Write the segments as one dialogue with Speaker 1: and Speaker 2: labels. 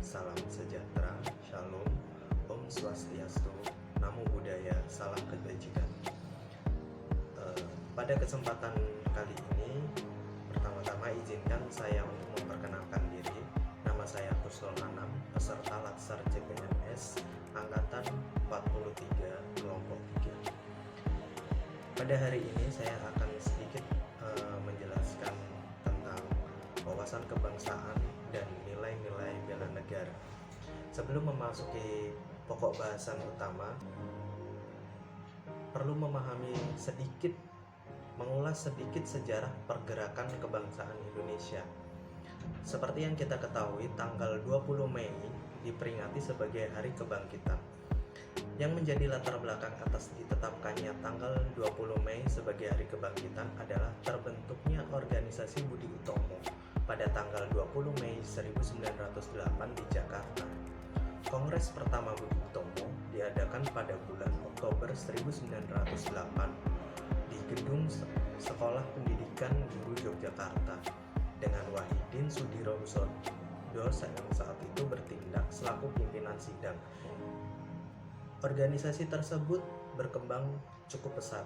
Speaker 1: salam sejahtera, shalom, om swastiastu, namo buddhaya, salam kebajikan. Pada kesempatan kali ini, pertama-tama izinkan saya untuk memperkenalkan diri. Nama saya Kusnul Anam, peserta Latsar CPNS Angkatan 43 Kelompok 3. Pada hari ini saya akan sedikit menjelaskan tentang wawasan kebangsaan dan nilai-nilai bela negara. Sebelum memasuki pokok bahasan utama, perlu mengulas sedikit sejarah pergerakan kebangsaan Indonesia. Seperti yang kita ketahui, tanggal 20 Mei diperingati sebagai Hari Kebangkitan. Yang menjadi latar belakang atas ditetapkannya tanggal 20 Mei sebagai Hari Kebangkitan adalah terbentuknya organisasi Budi Utomo pada tanggal 20 Mei 1908 di Jakarta. Kongres pertama Budi Utomo diadakan pada bulan Oktober 1908 di Gedung Sekolah Pendidikan Guru Yogyakarta dengan Wahidin Sudirohusodo yang saat itu bertindak selaku pimpinan sidang. Organisasi tersebut berkembang cukup pesat,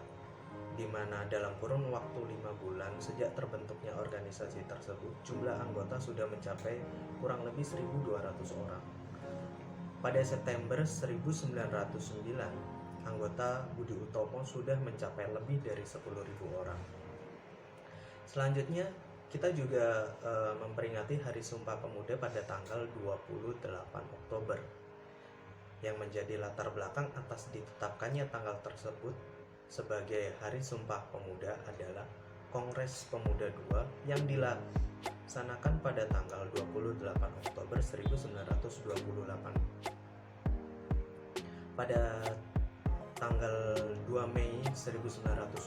Speaker 1: di mana dalam kurun waktu 5 bulan sejak terbentuknya organisasi tersebut, jumlah anggota sudah mencapai kurang lebih 1.200 orang. Pada September 1909, anggota Budi Utomo sudah mencapai lebih dari 10.000 orang. Selanjutnya, kita juga memperingati Hari Sumpah Pemuda pada tanggal 28 Oktober. Yang menjadi latar belakang atas ditetapkannya tanggal tersebut sebagai Hari Sumpah Pemuda adalah Kongres Pemuda II yang dilaksanakan pada tanggal 28 Oktober 1928. Pada tanggal 2 Mei 1926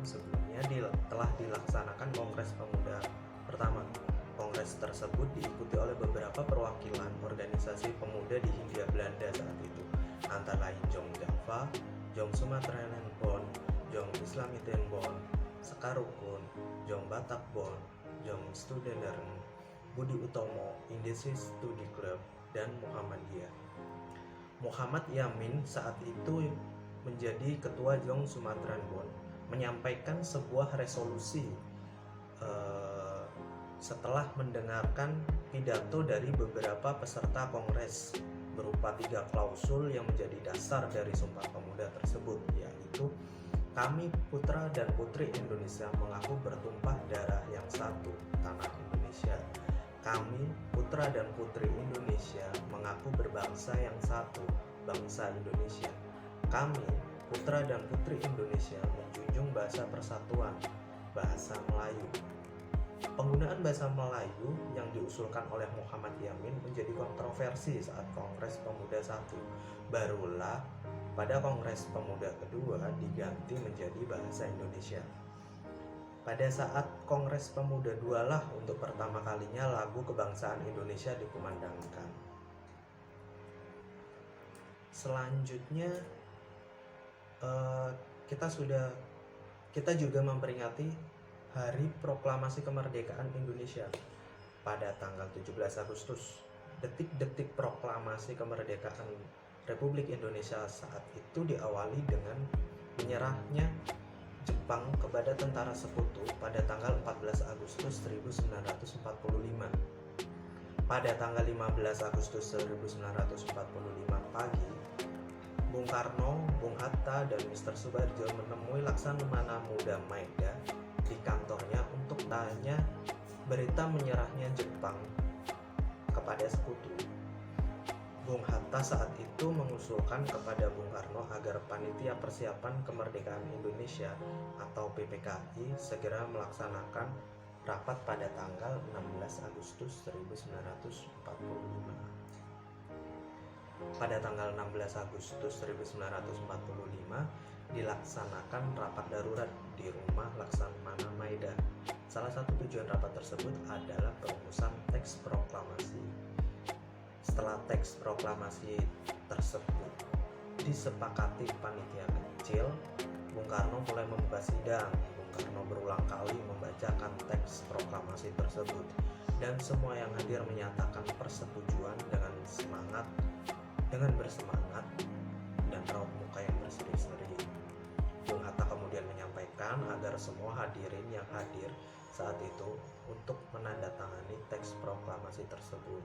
Speaker 1: sebelumnya telah dilaksanakan Kongres Pemuda pertama. Kongres tersebut diikuti oleh beberapa perwakilan organisasi pemuda di Hindia Belanda saat itu, antara lain Jong Java, Jong Sumateranen-Bond, Jong Islamiten-Bond, Sekarukun, Jong Batak-Bond, Jong Studenteren, Budi Utomo, Indonesian Studi Club, dan Muhammadiyah. Muhammad Yamin saat itu menjadi ketua Jong Sumateranen-Bond menyampaikan sebuah resolusi setelah mendengarkan pidato dari beberapa peserta kongres berupa 3 klausul yang menjadi dasar dari Sumpah Pemuda tersebut, yaitu kami putra dan putri Indonesia mengaku bertumpah darah yang satu, tanah Indonesia. Kami putra dan putri Indonesia mengaku berbangsa yang satu, bangsa Indonesia. Kami putra dan putri Indonesia menjunjung bahasa persatuan, bahasa Melayu. Penggunaan bahasa Melayu yang diusulkan oleh Muhammad Yamin menjadi kontroversi saat Kongres Pemuda I. Barulah pada Kongres Pemuda kedua diganti menjadi bahasa Indonesia. Pada saat Kongres Pemuda II lah untuk pertama kalinya lagu kebangsaan Indonesia dikumandangkan. Selanjutnya kita juga memperingati Hari Proklamasi Kemerdekaan Indonesia pada tanggal 17 Agustus. Detik-detik proklamasi kemerdekaan Republik Indonesia saat itu diawali dengan menyerahnya Jepang kepada tentara sekutu pada tanggal 14 Agustus 1945. Pada tanggal 15 Agustus 1945 pagi, Bung Karno, Bung Hatta, dan Mr. Soebarjo menemui Laksamana Muda Maeda di kantornya untuk tanya berita menyerahnya Jepang kepada sekutu. Bung Hatta saat itu mengusulkan kepada Bung Karno agar Panitia Persiapan Kemerdekaan Indonesia atau PPKI segera melaksanakan rapat pada tanggal 16 Agustus 1945. Pada tanggal 16 Agustus 1945 dilaksanakan rapat darurat di rumah Laksamana Maeda. Salah satu tujuan rapat tersebut adalah perumusan teks proklamasi. Setelah teks proklamasi tersebut disepakati panitia kecil, Bung Karno mulai membuka sidang. Bung Karno berulang kali membacakan teks proklamasi tersebut. dan semua yang hadir menyatakan persetujuan dengan bersemangat dan raut muka yang berseri-seri. Bung Hatta kemudian menyampaikan agar semua hadirin yang hadir saat itu untuk menandatangani teks proklamasi tersebut.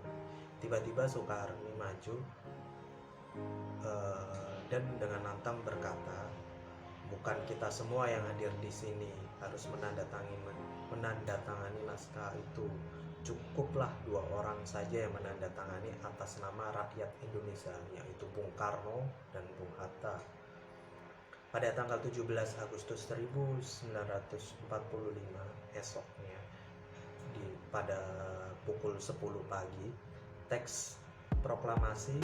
Speaker 1: Tiba-tiba Soekarno maju dan dengan lantang berkata, bukan kita semua yang hadir di sini harus menandatangani naskah itu. Cukuplah 2 orang saja yang menandatangani atas nama rakyat Indonesia, yaitu Bung Karno dan Bung Hatta. Pada tanggal 17 Agustus 1945 esoknya, pada pukul 10 pagi, teks proklamasi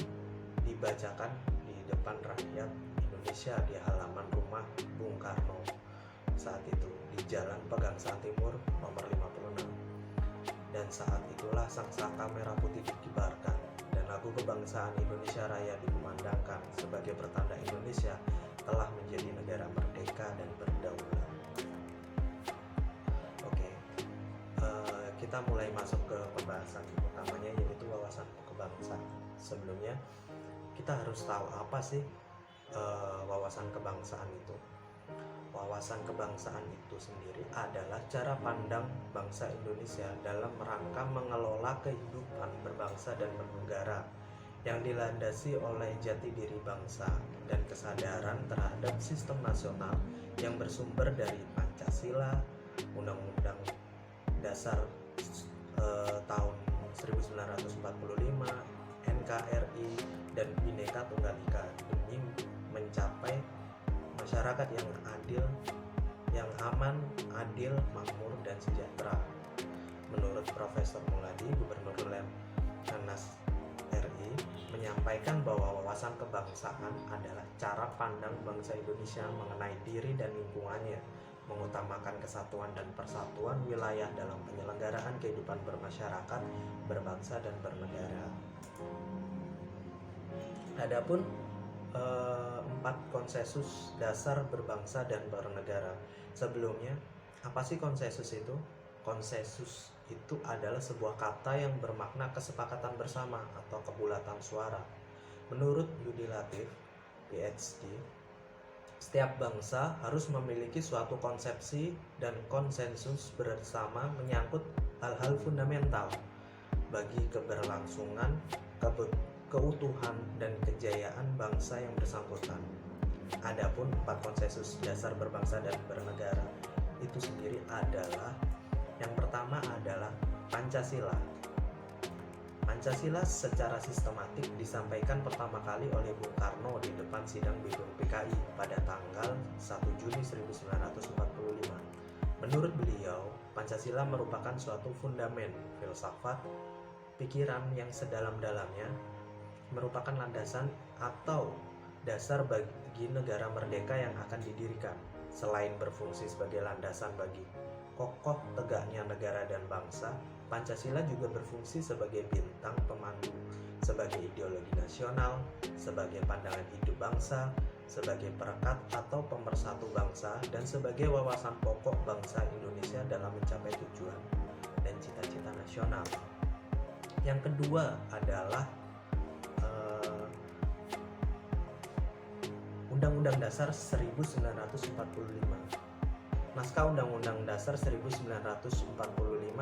Speaker 1: dibacakan di depan rakyat Indonesia di halaman rumah Bung Karno saat itu di Jalan Pegangsaan Timur nomor 56. Dan saat itulah sangsaka merah putih dikibarkan dan lagu kebangsaan Indonesia Raya dikumandangkan sebagai pertanda Indonesia telah menjadi negara merdeka dan berdaulat. Oke, kita mulai masuk ke pembahasan utamanya, yaitu wawasan kebangsaan. Sebelumnya kita harus tahu apa sih wawasan kebangsaan itu. Wawasan kebangsaan itu sendiri adalah cara pandang bangsa Indonesia dalam rangka mengelola kehidupan berbangsa dan bernegara yang dilandasi oleh jati diri bangsa dan kesadaran terhadap sistem nasional yang bersumber dari Pancasila, Undang-Undang Dasar tahun 1945, NKRI, dan Bhinneka Tunggal Ika demi mencapai masyarakat yang adil, yang aman, adil, makmur, dan sejahtera. Menurut Profesor Muladi, Gubernur Lemhanas RI, menyampaikan bahwa wawasan kebangsaan adalah cara pandang bangsa Indonesia mengenai diri dan lingkungannya, mengutamakan kesatuan dan persatuan wilayah dalam penyelenggaraan kehidupan bermasyarakat, berbangsa, dan bernegara. Adapun 4 konsensus dasar berbangsa dan bernegara. Sebelumnya, apa sih konsensus itu? Konsensus itu adalah sebuah kata yang bermakna kesepakatan bersama atau kebulatan suara. Menurut Yudi Latif, PhD, setiap bangsa harus memiliki suatu konsepsi dan konsensus bersama menyangkut hal-hal fundamental bagi keberlangsungan, keutuhan, dan kejayaan bangsa yang bersangkutan. Adapun 4 konsensus dasar berbangsa dan bernegara itu sendiri adalah, yang pertama adalah Pancasila. Pancasila secara sistematik disampaikan pertama kali oleh Bung Karno di depan sidang BPUPKI pada tanggal 1 Juni 1945. Menurut beliau, Pancasila merupakan suatu fundamen filsafat, pikiran yang sedalam-dalamnya, merupakan landasan atau dasar bagi negara merdeka yang akan didirikan. Selain berfungsi sebagai landasan bagi kokoh tegaknya negara dan bangsa, Pancasila juga berfungsi sebagai bintang pemandu, sebagai ideologi nasional, sebagai pandangan hidup bangsa, sebagai perekat atau pemersatu bangsa, dan sebagai wawasan pokok bangsa Indonesia dalam mencapai tujuan dan cita-cita nasional. Yang kedua adalah Undang-Undang Dasar 1945. Naskah Undang-Undang Dasar 1945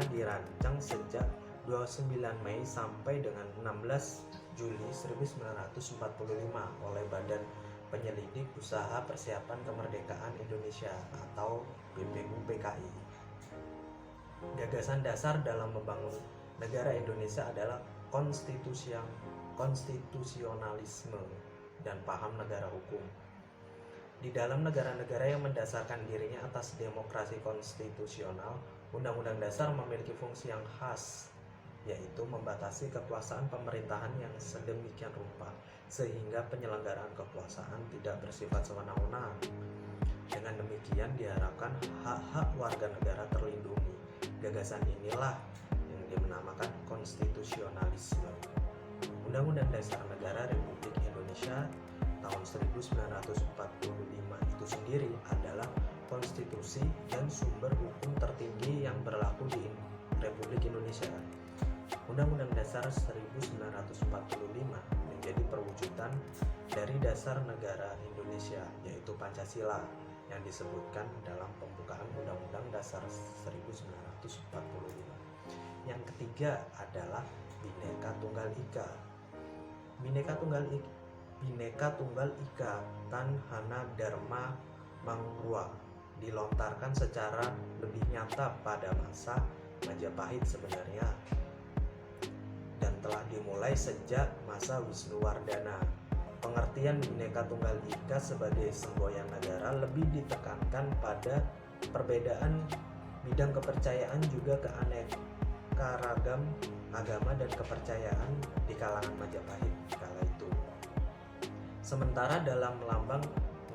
Speaker 1: dirancang sejak 29 Mei sampai dengan 16 Juli 1945 oleh Badan Penyelidik Usaha Persiapan Kemerdekaan Indonesia atau BPUPKI. Gagasan dasar dalam membangun negara Indonesia adalah konstitusionalisme dan paham negara hukum. Di dalam negara-negara yang mendasarkan dirinya atas demokrasi konstitusional, Undang-Undang Dasar memiliki fungsi yang khas, yaitu membatasi kekuasaan pemerintahan yang sedemikian rupa sehingga penyelenggaraan kekuasaan tidak bersifat sewenang-wenang. Dengan demikian diharapkan hak-hak warga negara terlindungi. Gagasan inilah yang dinamakan konstitusionalisme. Undang-Undang Dasar Negara Republik Indonesia tahun 1945 itu sendiri adalah konstitusi dan sumber hukum tertinggi yang berlaku di Republik Indonesia. Undang-Undang Dasar 1945 menjadi perwujudan dari dasar negara Indonesia, yaitu Pancasila, yang disebutkan dalam pembukaan Undang-Undang Dasar 1945. Yang ketiga adalah Bhinneka Tunggal Ika. Bhinneka Tunggal Ika Tan Hana Dharma Mangrua dilontarkan secara lebih nyata pada masa Majapahit sebenarnya, dan telah dimulai sejak masa Wisnuwardana. Pengertian Bhinneka Tunggal Ika sebagai semboyan negara lebih ditekankan pada perbedaan bidang kepercayaan juga keanekaragam agama dan kepercayaan di kalangan Majapahit kala itu. Sementara dalam lambang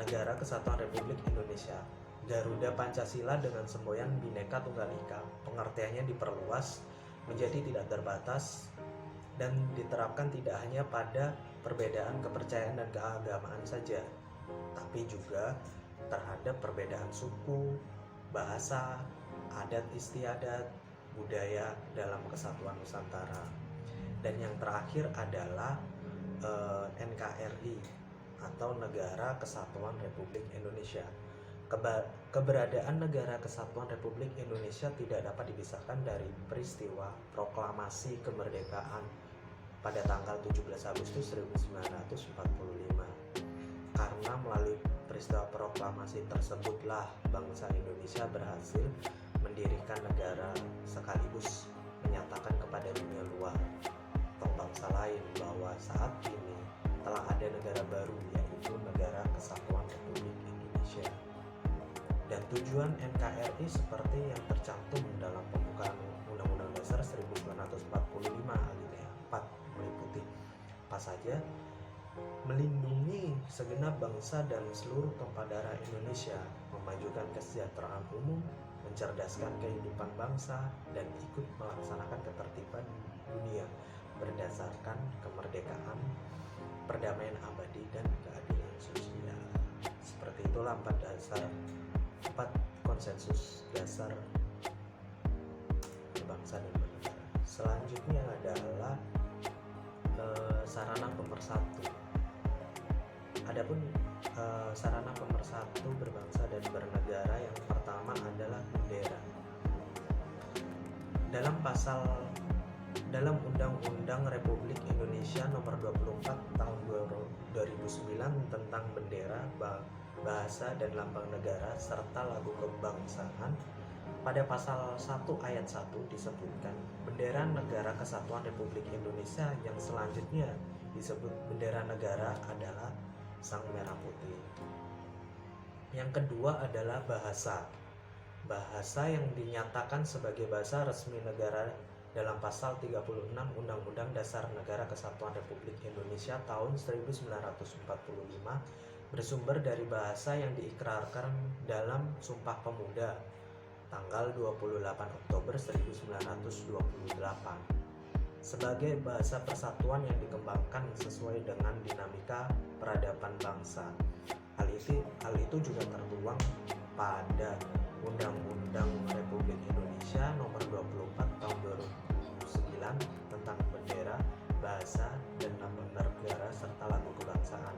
Speaker 1: Negara Kesatuan Republik Indonesia, Garuda Pancasila dengan semboyan Bhinneka Tunggal Ika, pengertiannya diperluas menjadi tidak terbatas dan diterapkan tidak hanya pada perbedaan kepercayaan dan keagamaan saja, tapi juga terhadap perbedaan suku, bahasa, adat istiadat, budaya dalam kesatuan Nusantara. Dan yang terakhir adalah NKRI atau Negara Kesatuan Republik Indonesia. Keberadaan Negara Kesatuan Republik Indonesia tidak dapat dipisahkan dari peristiwa proklamasi kemerdekaan pada tanggal 17 Agustus 1945. Karena melalui peristiwa proklamasi tersebutlah bangsa Indonesia berhasil mendirikan negara sekaligus menyatakan kepada dunia luar atau bangsa lain bahwa saat ini telah ada negara baru, yaitu Negara Kesatuan Republik Indonesia. Dan tujuan NKRI seperti yang tercantum dalam pembukaan Undang-Undang Dasar 1945 alinea 4 meliputi apa saja: melindungi segenap bangsa dan seluruh tumpah darah Indonesia, memajukan kesejahteraan umum, mencerdaskan kehidupan bangsa, dan ikut melaksanakan ketertiban dunia berdasarkan kemerdekaan, perdamaian abadi, dan keadilan sosial. Seperti itulah empat konsensus dasar berbangsa dan bernegara. Selanjutnya adalah sarana pemersatu. Adapun sarana pemersatu berbangsa dan bernegara yang pertama adalah bendera. Dalam Undang-Undang Republik Indonesia Nomor 24 Tahun 2009 tentang bendera, bahasa dan lambang negara serta lagu kebangsaan, pada pasal 1 ayat 1 disebutkan bendera Negara Kesatuan Republik Indonesia yang selanjutnya disebut bendera negara adalah sang merah putih. Yang kedua adalah bahasa. Bahasa yang dinyatakan sebagai bahasa resmi negara dalam pasal 36 Undang-Undang Dasar Negara Kesatuan Republik Indonesia tahun 1945 bersumber dari bahasa yang diikrarkan dalam Sumpah Pemuda tanggal 28 Oktober 1928 sebagai bahasa persatuan yang dikembangkan sesuai dengan dinamika peradaban bangsa. Hal itu juga tertuang pada Undang-Undang Republik Indonesia Nomor 24 Tahun 2009 tentang bendera, bahasa, dan lambang negara serta lagu kebangsaan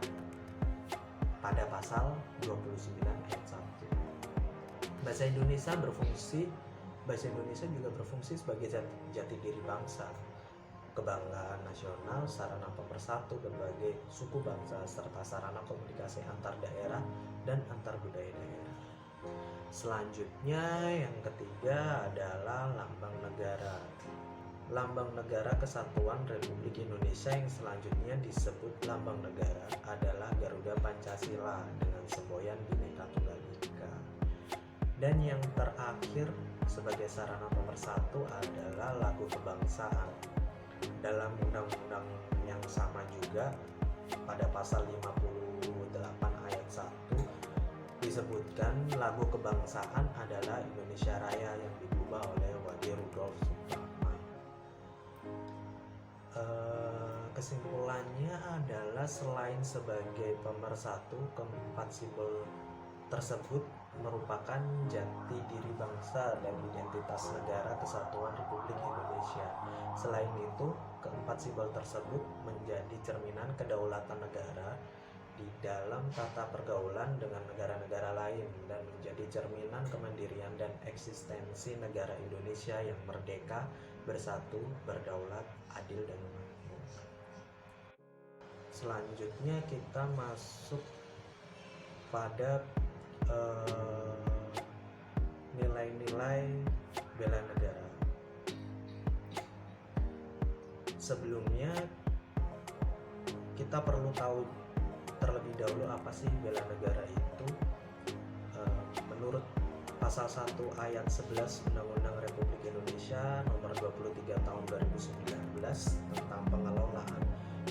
Speaker 1: pada pasal 29 ayat 1. Bahasa Indonesia juga berfungsi sebagai jati diri bangsa, kebanggaan nasional, sarana pemersatu berbagai suku bangsa, serta sarana komunikasi antar daerah dan antar budaya daerah. Selanjutnya yang ketiga adalah lambang negara. Lambang Negara Kesatuan Republik Indonesia yang selanjutnya disebut lambang negara adalah Garuda Pancasila dengan semboyan Bhinneka Tunggal Ika. Dan yang terakhir sebagai sarana pemersatu adalah lagu kebangsaan. Dalam undang-undang yang sama juga pada pasal 58 ayat 1 disebutkan lagu kebangsaan adalah Indonesia Raya yang diubah oleh Wage Rudolf Supratman. Kesimpulannya adalah selain sebagai pemersatu, keempat simbol tersebut merupakan jati diri bangsa dan identitas negara kesatuan Republik Indonesia. Selain itu, keempat simbol tersebut menjadi cerminan kedaulatan negara di dalam tata pergaulan dengan negara-negara lain dan menjadi cerminan kemandirian dan eksistensi negara Indonesia yang merdeka, bersatu, berdaulat, adil, dan makmur. Selanjutnya kita masuk pada nilai-nilai bela negara. Sebelumnya kita perlu tahu terlebih dahulu apa sih bela negara itu. Menurut pasal 1 ayat 11 Undang-Undang Republik Indonesia nomor 23 tahun 2019 tentang pengelolaan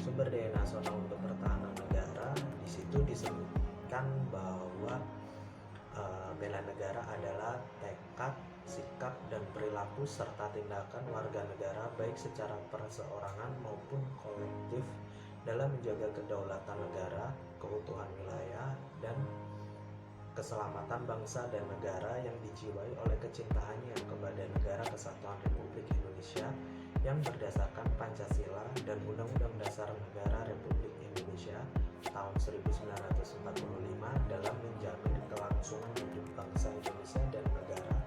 Speaker 1: sumber daya nasional untuk pertahanan negara, di situ disebutkan bahwa bela negara adalah tekad, sikap, dan perilaku serta tindakan warga negara baik secara perseorangan maupun kolektif dalam menjaga kedaulatan negara, keutuhan wilayah, dan keselamatan bangsa dan negara yang dijiwai oleh kecintaannya kepada negara kesatuan Republik Indonesia yang berdasarkan Pancasila dan Undang-Undang Dasar Negara Republik Indonesia tahun 1945 dalam menjamin kelangsungan hidup bangsa Indonesia dan negara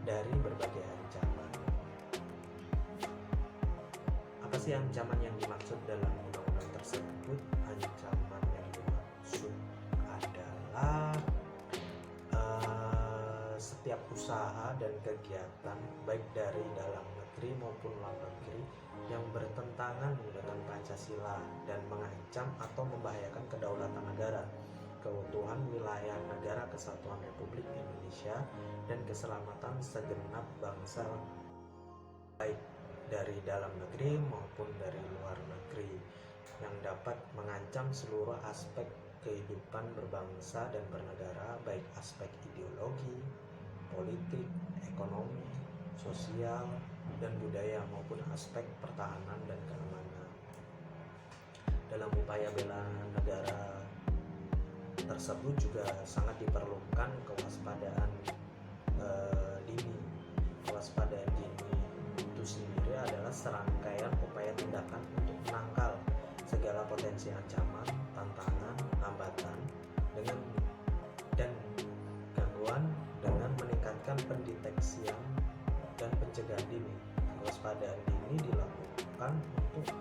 Speaker 1: dari berbagai ancaman. Apa sih ancaman yang dimaksud dalam undang-undang tersebut? Ancaman yang dimaksud adalah setiap usaha dan kegiatan baik dari dalam negeri maupun luar negeri yang bertentangan dengan Pancasila dan mengancam atau membahayakan kedaulatan negara, keutuhan wilayah negara kesatuan Republik Indonesia, dan keselamatan segenap bangsa baik dari dalam negeri maupun dari luar negeri, yang dapat mengancam seluruh aspek kehidupan berbangsa dan bernegara, baik aspek ideologi, politik, ekonomi, sosial, dan budaya maupun aspek pertahanan dan keamanan. Dalam upaya bela negara tersebut juga sangat diperlukan kewaspadaan dini. Kewaspadaan dini itu sendiri adalah serangkaian upaya tindakan untuk menangkal segala potensi ancaman, tantangan, hambatan dengan dan gangguan dengan meningkatkan pendeteksian dan pencegahan dini. Kewaspadaan dini dilakukan untuk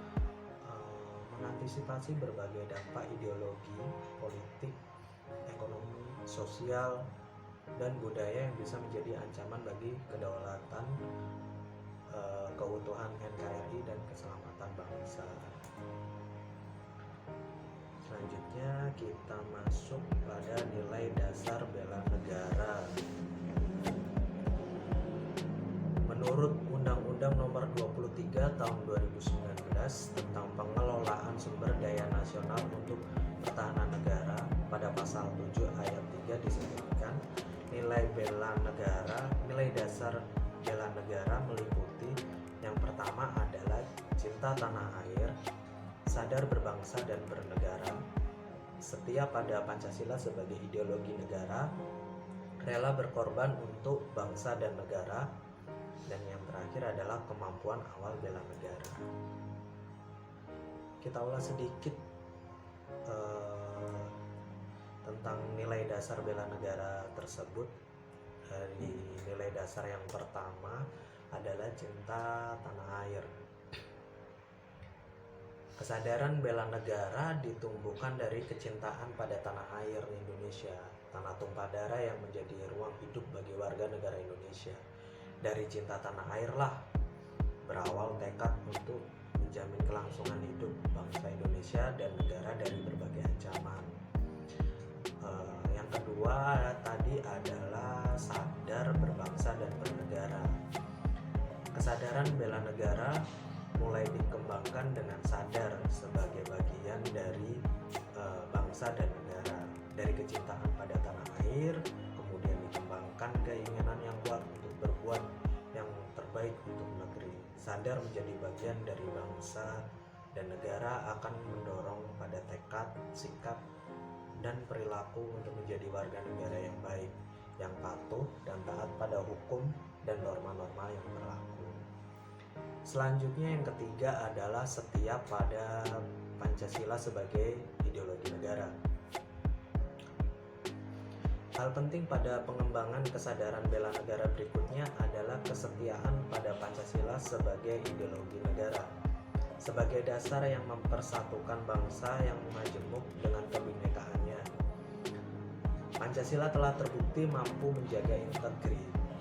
Speaker 1: mengantisipasi berbagai dampak ideologi, politik, ekonomi, sosial, dan budaya yang bisa menjadi ancaman bagi kedaulatan, keutuhan NKRI, dan keselamatan bangsa. Selanjutnya kita masuk pada nilai dasar bela negara. Menurut Undang-Undang Nomor 23 Tahun 2019 tentang pengelolaan sumber daya nasional untuk pertahanan negara, pada pasal 7 ayat 3 disebutkan nilai bela negara, nilai dasar bela negara meliputi yang pertama adalah cinta tanah air, sadar berbangsa dan bernegara, setia pada Pancasila sebagai ideologi negara, rela berkorban untuk bangsa dan negara, dan yang terakhir adalah kemampuan awal bela negara. Kita ulas sedikit tentang nilai dasar bela negara tersebut. Dari nilai dasar yang pertama adalah cinta tanah air. Kesadaran bela negara ditumbuhkan dari kecintaan pada tanah air Indonesia, tanah tumpah darah yang menjadi ruang hidup bagi warga negara Indonesia. Dari cinta tanah airlah berawal tekad untuk menjamin kelangsungan hidup bangsa Indonesia dan negara dari berbagai ancaman. Yang kedua tadi adalah sadar berbangsa dan bernegara. Kesadaran bela negara mulai dikembangkan dengan sadar sebagai bagian dari bangsa dan negara. Dari kecintaan pada tanah air, kemudian dikembangkan keinginan yang kuat untuk berbuat yang terbaik untuk negeri. Sadar menjadi bagian dari bangsa dan negara akan mendorong pada tekad, sikap, dan perilaku untuk menjadi warga negara yang baik, yang patuh dan taat pada hukum dan norma-norma yang berlaku. Selanjutnya yang ketiga adalah setia pada Pancasila sebagai ideologi negara. Hal penting pada pengembangan kesadaran bela negara berikutnya adalah kesetiaan pada Pancasila sebagai ideologi negara, sebagai dasar yang mempersatukan bangsa yang majemuk dengan kebinekaannya. Pancasila telah terbukti mampu menjaga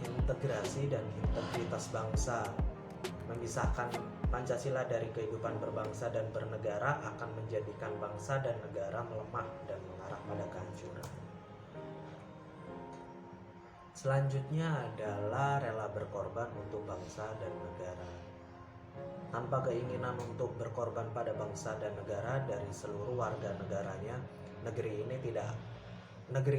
Speaker 1: integrasi dan integritas bangsa. Memisahkan Pancasila dari kehidupan berbangsa dan bernegara akan menjadikan bangsa dan negara melemah dan mengarah pada kehancuran. Selanjutnya adalah rela berkorban untuk bangsa dan negara. Tanpa keinginan untuk berkorban pada bangsa dan negara dari seluruh warga negaranya, negeri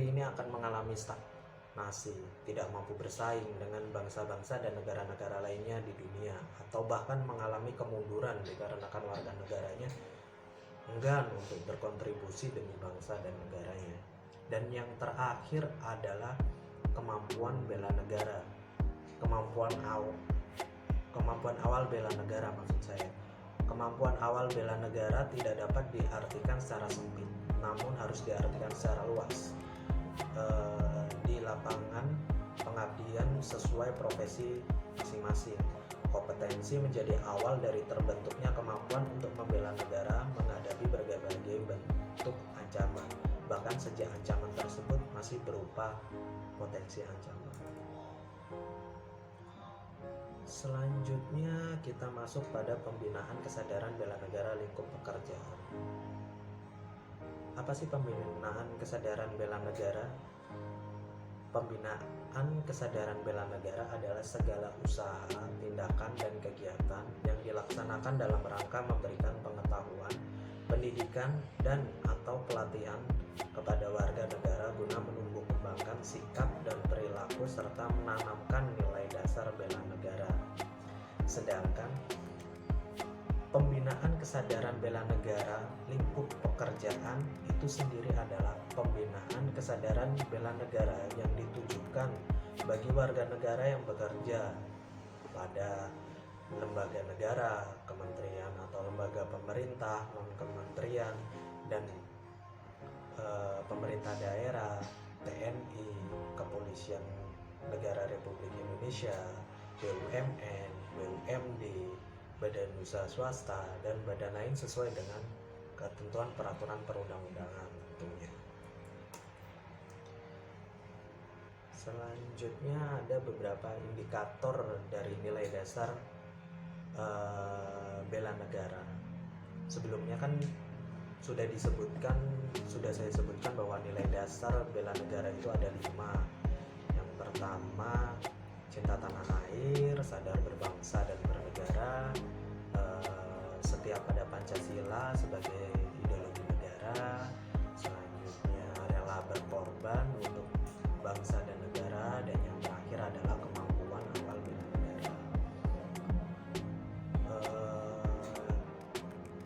Speaker 1: ini akan mengalami stagnasi, tidak mampu bersaing dengan bangsa-bangsa dan negara-negara lainnya di dunia, atau bahkan mengalami kemunduran dikarenakan warga negaranya enggan untuk berkontribusi demi bangsa dan negaranya. Dan yang terakhir adalah kemampuan bela negara, kemampuan awal bela negara maksud saya. Kemampuan awal bela negara tidak dapat diartikan secara sempit, namun harus diartikan secara luas. Di lapangan pengabdian sesuai profesi masing-masing. Kompetensi menjadi awal dari terbentuknya kemampuan untuk membela negara menghadapi berbagai bentuk ancaman, bahkan sejak ancaman tersebut masih berupa potensi ancaman. Selanjutnya kita masuk pada pembinaan kesadaran bela negara lingkup pekerjaan. Apa sih pembinaan kesadaran bela negara? Pembinaan kesadaran bela negara adalah segala usaha, tindakan, dan kegiatan yang dilaksanakan dalam rangka memberikan pengetahuan, pendidikan, dan atau pelatihan kepada warga negara guna menumbuh kembangkan sikap dan perilaku serta menanamkan nilai dasar bela negara. Sedangkan pembinaan kesadaran bela negara lingkup pekerjaan itu sendiri adalah pembinaan kesadaran bela negara yang ditujukan bagi warga negara yang bekerja pada lembaga negara, kementerian atau lembaga pemerintah, non-kementerian, dan pemerintah daerah, TNI, Kepolisian Negara Republik Indonesia, BUMN, BUMD, badan usaha swasta, dan badan lain sesuai dengan ketentuan peraturan perundang-undangan tentunya. Selanjutnya ada beberapa indikator dari nilai dasar bela negara. Sebelumnya kan sudah saya sebutkan bahwa nilai dasar bela negara itu ada 5. Yang pertama, cinta tanah air, sadar berbangsa dan bernegara, setia pada Pancasila sebagai ideologi negara, selanjutnya rela berkorban untuk bangsa dan negara, dan yang terakhir adalah kemampuan awal bela negara.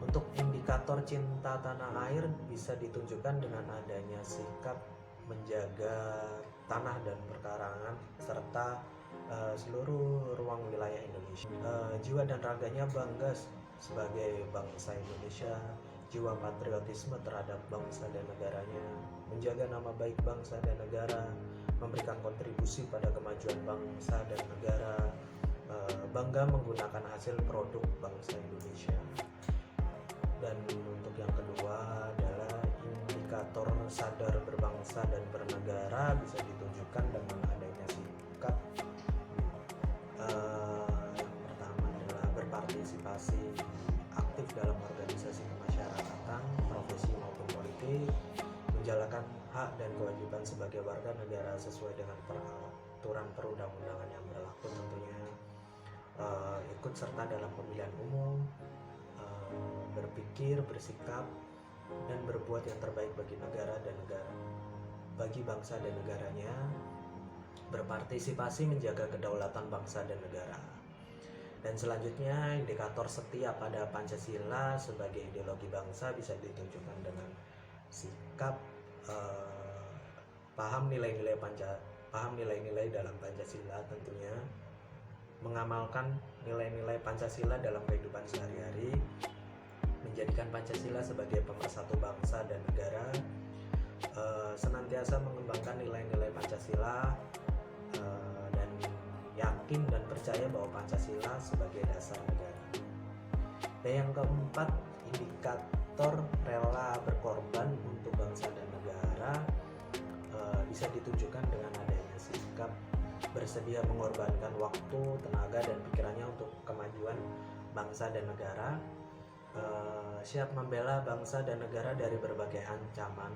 Speaker 1: Untuk indikator cinta tanah air bisa ditunjukkan dengan adanya sikap menjaga tanah dan perkarangan serta seluruh ruang wilayah Indonesia. Jiwa dan raganya bangga sebagai bangsa Indonesia, jiwa patriotisme terhadap bangsa dan negaranya, menjaga nama baik bangsa dan negara, memberikan kontribusi pada kemajuan bangsa dan negara, bangga menggunakan hasil produk bangsa Indonesia. Dan untuk yang kedua adalah indikator sadar berbangsa dan bernegara bisa ditunjukkan dengan adanya sikap. Yang pertama adalah berpartisipasi aktif dalam organisasi kemasyarakatan, profesi maupun politik, menjalankan hak dan kewajiban sebagai warga negara sesuai dengan peraturan perundang-undangan yang berlaku tentunya, ikut serta dalam pemilihan umum, berpikir, bersikap, dan berbuat yang terbaik bagi negara dan bagi bangsa dan negaranya, berpartisipasi menjaga kedaulatan bangsa dan negara. Dan selanjutnya, indikator setia pada Pancasila sebagai ideologi bangsa bisa ditunjukkan dengan sikap paham nilai-nilai dalam Pancasila tentunya, mengamalkan nilai-nilai Pancasila dalam kehidupan sehari-hari, menjadikan Pancasila sebagai pemersatu bangsa dan negara, senantiasa mengembangkan nilai-nilai Pancasila, dan yakin dan percaya bahwa Pancasila sebagai dasar negara. Dan yang keempat, indikator rela berkorban untuk bangsa dan negara bisa ditunjukkan dengan adanya sikap bersedia mengorbankan waktu, tenaga, dan pikirannya untuk kemajuan bangsa dan negara, siap membela bangsa dan negara dari berbagai ancaman,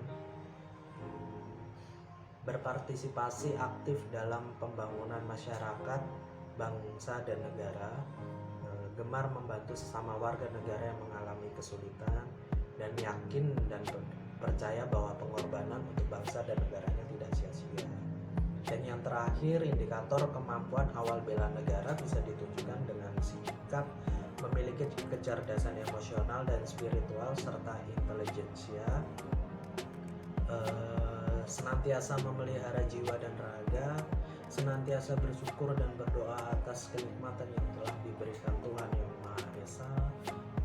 Speaker 1: berpartisipasi aktif dalam pembangunan masyarakat, bangsa, dan negara, gemar membantu sesama warga negara yang mengalami kesulitan, dan yakin dan percaya bahwa pengorbanan untuk bangsa dan negaranya tidak sia-sia. Dan yang terakhir, indikator kemampuan awal bela negara bisa ditunjukkan dengan sikap memiliki kecerdasan emosional dan spiritual serta intelijensia, senantiasa memelihara jiwa dan raga, senantiasa bersyukur dan berdoa atas kenikmatan yang telah diberikan Tuhan Yang Maha Esa,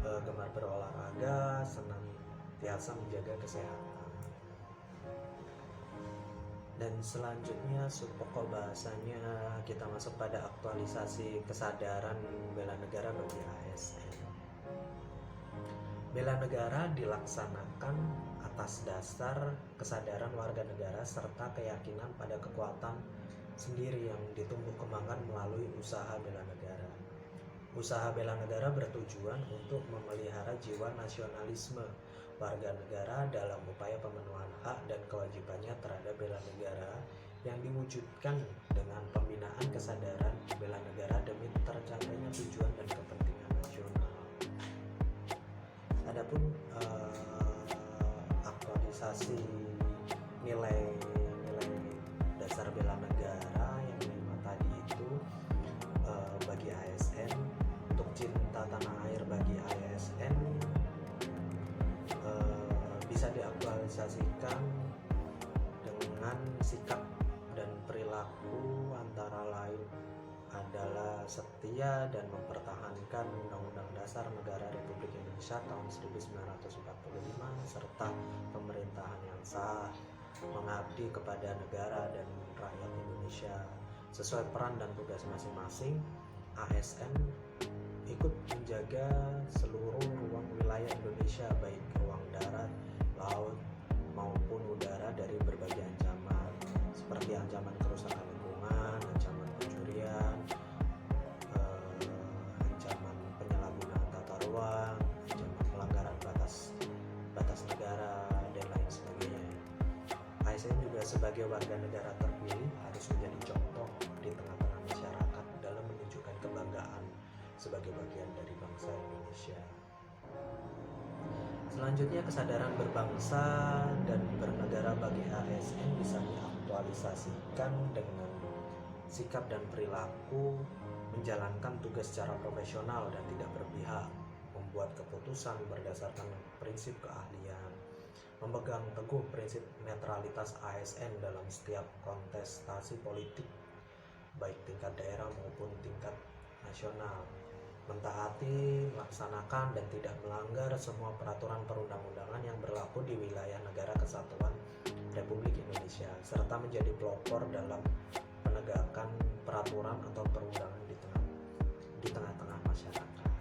Speaker 1: gemar berolahraga, senantiasa menjaga kesehatan. Dan selanjutnya subpokok bahasanya kita masuk pada aktualisasi kesadaran bela negara bagi ASN. Bela negara dilaksanakan atas dasar kesadaran warga negara serta keyakinan pada kekuatan sendiri yang ditumbuh kembangkan melalui usaha bela negara. Usaha bela negara bertujuan untuk memelihara jiwa nasionalisme warga negara dalam upaya pemenuhan hak dan kewajibannya terhadap bela negara yang diwujudkan dengan pembinaan kesadaran bela negara demi tercapainya tujuan dan kepentingan nasional. Adapun aktualisasi nilai dasar bela negara yang kelima tadi itu, bagi ASN, untuk cinta tanah air bagi ASN bisa diaktualisasikan dengan sikap dan perilaku antara lain adalah setia dan mempertahankan Undang-Undang Dasar Negara Republik Indonesia tahun 1945 serta pemerintahan yang sah, mengabdi kepada negara dan rakyat Indonesia sesuai peran dan tugas masing-masing. ASN ikut menjaga seluruh ruang wilayah Indonesia, baik ruang darat, laut, maupun udara dari berbagai ancaman seperti ancaman kerusakan lingkungan, ancaman pencurian, ancaman penyalahgunaan tata ruang, ancaman pelanggaran batas negara, dan lain sebagainya. ASN juga sebagai warga negara terpilih harus menjadi contoh di tengah-tengah masyarakat dalam menunjukkan kebanggaan sebagai bagian dari bangsa Indonesia. Selanjutnya, kesadaran berbangsa dan bernegara bagi ASN bisa diaktualisasikan dengan sikap dan perilaku menjalankan tugas secara profesional dan tidak berpihak, membuat keputusan berdasarkan prinsip keahlian, memegang teguh prinsip netralitas ASN dalam setiap kontestasi politik, baik tingkat daerah maupun tingkat nasional, mentaati, melaksanakan, dan tidak melanggar semua peraturan perundang-undangan yang berlaku di wilayah negara kesatuan Republik Indonesia, serta menjadi pelopor dalam penegakan peraturan atau perundangan di tengah-tengah masyarakat.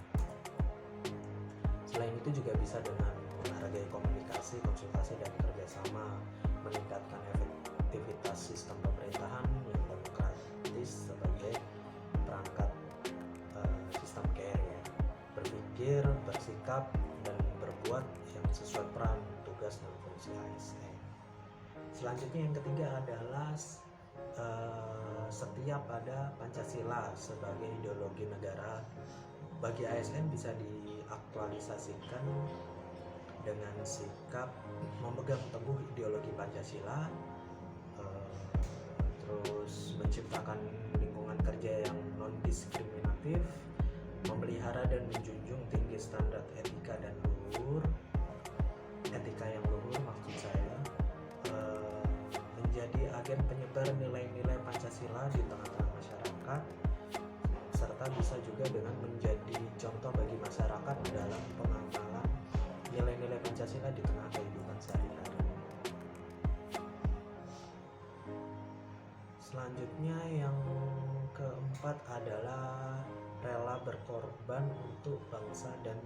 Speaker 1: Selain itu juga bisa dengan menghargai komunikasi, konsultasi, dan kerjasama, meningkatkan efektivitas sistem pemerintahan yang demokratis sebagai perangkat sistem care, ya. Berpikir, bersikap, dan berbuat yang sesuai peran, tugas, dan fungsi ASN. Selanjutnya yang ketiga adalah setia pada Pancasila sebagai ideologi negara. Bagi ASN bisa diaktualisasikan dengan sikap memegang teguh ideologi Pancasila, terus menciptakan lingkungan kerja yang non-diskriminatif, memelihara dan menjunjung tinggi standar etika dan luhur. Etika yang luhur maksud saya menjadi agen penyebar nilai-nilai Pancasila di tengah-tengah masyarakat, serta bisa juga dengan menjadi contoh bagi masyarakat dalam pengamalan nilai-nilai Pancasila di tengah kehidupan sehari-hari. Selanjutnya yang keempat adalah rela berkorban untuk bangsa dan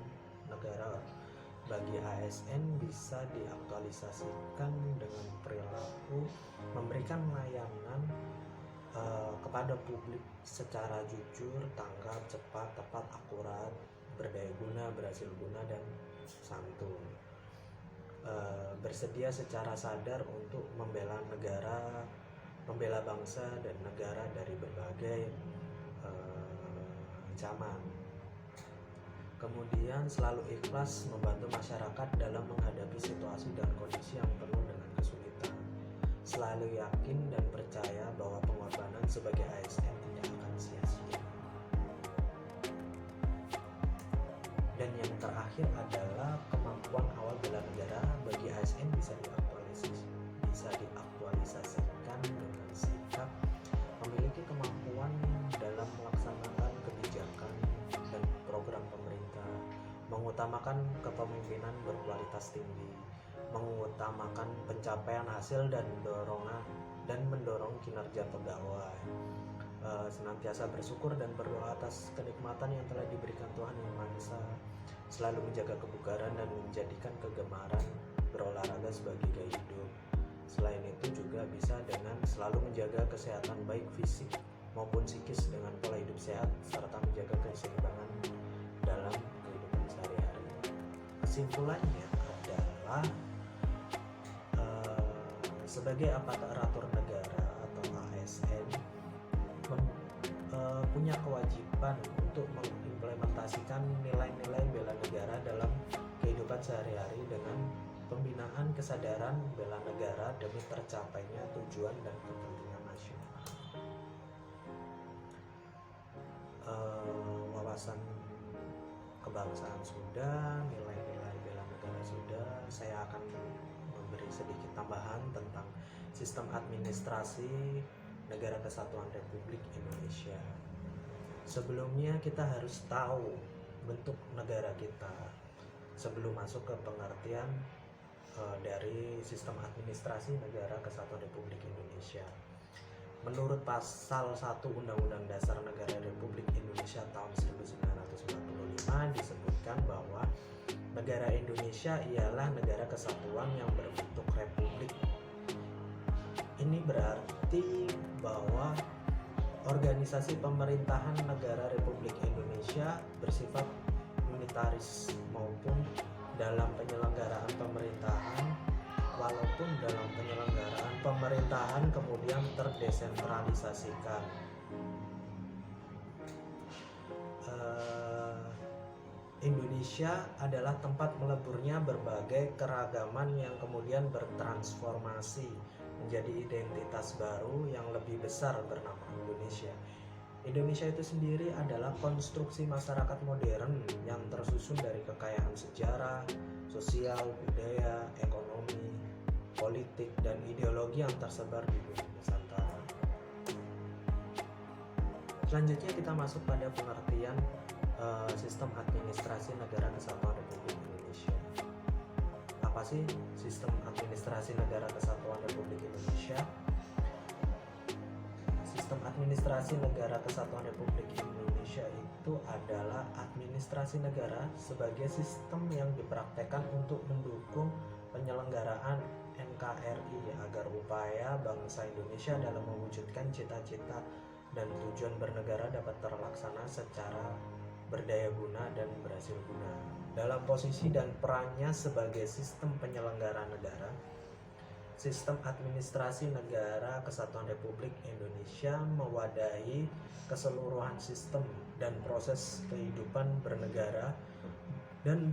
Speaker 1: negara. Bagi ASN bisa diaktualisasikan dengan perilaku memberikan layanan kepada publik secara jujur, tanggap, cepat, tepat, akurat, berdaya guna, berhasil guna, dan santun. Bersedia secara sadar untuk membela negara, membela bangsa dan negara dari berbagai ancaman. Kemudian selalu ikhlas membantu masyarakat dalam menghadapi situasi dan kondisi yang penuh dengan kesulitan. Selalu yakin dan percaya bahwa pengorbanan sebagai ASN tidak akan sia-sia. Dan yang terakhir adalah kemampuan awal bela negara bagi ASN bisa diaktualisasikan dengan sikap memiliki kemampuan dalam melaksanakan kebijakan dan program pemerintah, mengutamakan kepemimpinan berkualitas tinggi, mengutamakan pencapaian hasil dan mendorong kinerja pegawai, senantiasa bersyukur dan berdoa atas kenikmatan yang telah diberikan Tuhan Yang Maha Esa, selalu menjaga kebugaran dan menjadikan kegemaran berolahraga sebagai gaya hidup. Selain itu juga bisa dengan selalu menjaga kesehatan baik fisik maupun psikis dengan pola hidup sehat serta menjaga keseimbangan dalam kehidupan sehari-hari. Kesimpulannya adalah sebagai aparatur negara atau ASN punya kewajiban untuk mengimplementasikan nilai-nilai bela negara dalam kehidupan sehari-hari dengan pembinaan kesadaran bela negara demi tercapainya tujuan dan kepentingan nasional. Wawasan kebangsaan sudah, nilai-nilai bela negara sudah, saya akan memberi sedikit tambahan tentang sistem administrasi Negara Kesatuan Republik Indonesia. Sebelumnya kita harus tahu bentuk negara kita sebelum masuk ke pengertian dari sistem administrasi Negara Kesatuan Republik Indonesia. Menurut pasal 1 Undang-Undang Dasar Negara Republik Indonesia tahun 1945 disebutkan bahwa negara Indonesia ialah negara kesatuan yang berbentuk republik. Ini berarti bahwa organisasi pemerintahan negara Republik Indonesia bersifat unitaris maupun dalam penyelenggaraan pemerintahan, walaupun dalam penyelenggaraan pemerintahan kemudian terdesentralisasikan. Indonesia adalah tempat meleburnya berbagai keragaman yang kemudian bertransformasi menjadi identitas baru yang lebih besar bernama Indonesia. Indonesia itu sendiri adalah konstruksi masyarakat modern yang tersusun dari kekayaan sejarah, sosial, budaya, ekonomi, politik, dan ideologi yang tersebar di bumi Nusantara. Selanjutnya kita masuk pada pengertian sistem administrasi Negara Kesatuan Republik Indonesia. Apa sih sistem administrasi Negara Kesatuan Republik Indonesia? Sistem administrasi Negara Kesatuan Republik Indonesia itu adalah administrasi negara sebagai sistem yang dipraktekkan untuk mendukung penyelenggaraan NKRI agar upaya bangsa Indonesia dalam mewujudkan cita-cita dan tujuan bernegara dapat terlaksana secara berdaya guna dan berhasil guna. Dalam posisi dan perannya sebagai sistem penyelenggara negara, sistem administrasi Negara Kesatuan Republik Indonesia mewadahi keseluruhan sistem dan proses kehidupan bernegara dan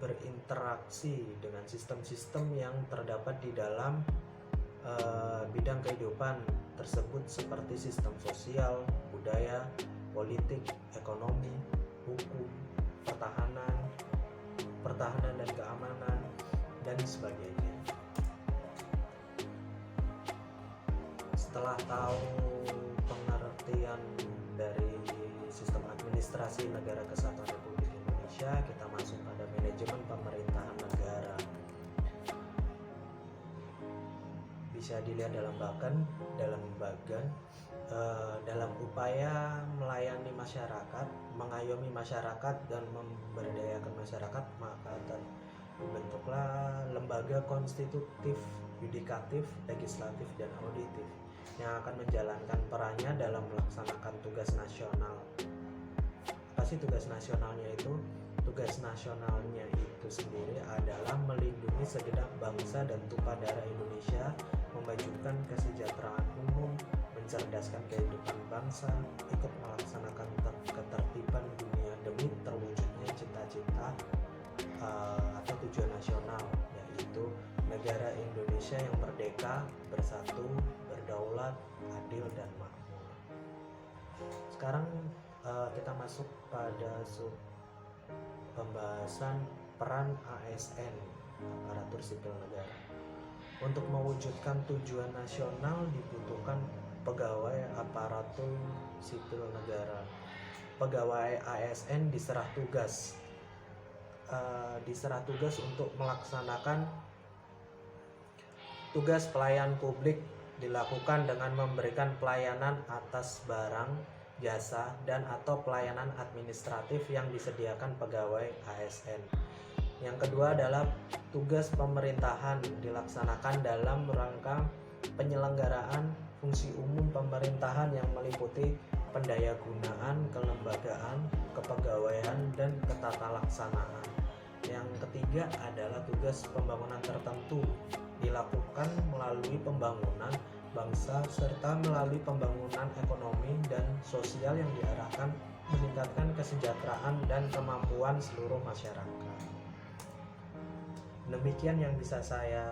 Speaker 1: berinteraksi dengan sistem-sistem yang terdapat di dalam bidang kehidupan tersebut seperti sistem sosial, budaya, politik, ekonomi, hukum, pertahanan dan keamanan, dan sebagainya. Setelah tahu pengertian dari sistem administrasi Negara Kesatuan Republik Indonesia, kita masuk pada manajemen pemerintahan negara. Bisa dilihat dalam bagan dalam upaya melayani masyarakat, mengayomi masyarakat dan memberdayakan masyarakat, maka terbentuklah lembaga konstitutif, yudikatif, legislatif, dan auditif yang akan menjalankan perannya dalam melaksanakan tugas nasional. Apa sih tugas nasionalnya itu? Tugas nasionalnya itu sendiri adalah melindungi segenap bangsa dan tumpah darah Indonesia, memajukan kesejahteraan umum, mencerdaskan kehidupan bangsa, ikut melaksanakan ketertiban dunia demi terwujudnya cita-cita atau tujuan nasional, yaitu negara Indonesia yang merdeka, bersatu, berdaulat, adil, dan makmur. Sekarang kita masuk pada pembahasan peran ASN, aparatur sipil negara. Untuk mewujudkan tujuan nasional dibutuhkan pegawai aparatur sipil negara. Pegawai ASN diserah tugas untuk melaksanakan tugas pelayan publik, dilakukan dengan memberikan pelayanan atas barang, jasa, dan atau pelayanan administratif yang disediakan pegawai ASN. Yang kedua adalah tugas pemerintahan, dilaksanakan dalam rangka penyelenggaraan fungsi umum pemerintahan yang meliputi pendayagunaan, kelembagaan, kepegawaian, dan ketatalaksanaan. Yang ketiga adalah tugas pembangunan tertentu, dilakukan melalui pembangunan bangsa serta melalui pembangunan ekonomi dan sosial yang diarahkan meningkatkan kesejahteraan dan kemampuan seluruh masyarakat. Demikian yang bisa saya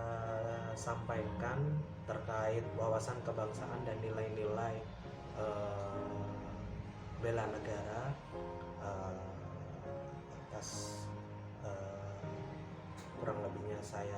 Speaker 1: sampaikan terkait wawasan kebangsaan dan nilai-nilai bela negara. Atas kurang lebihnya saya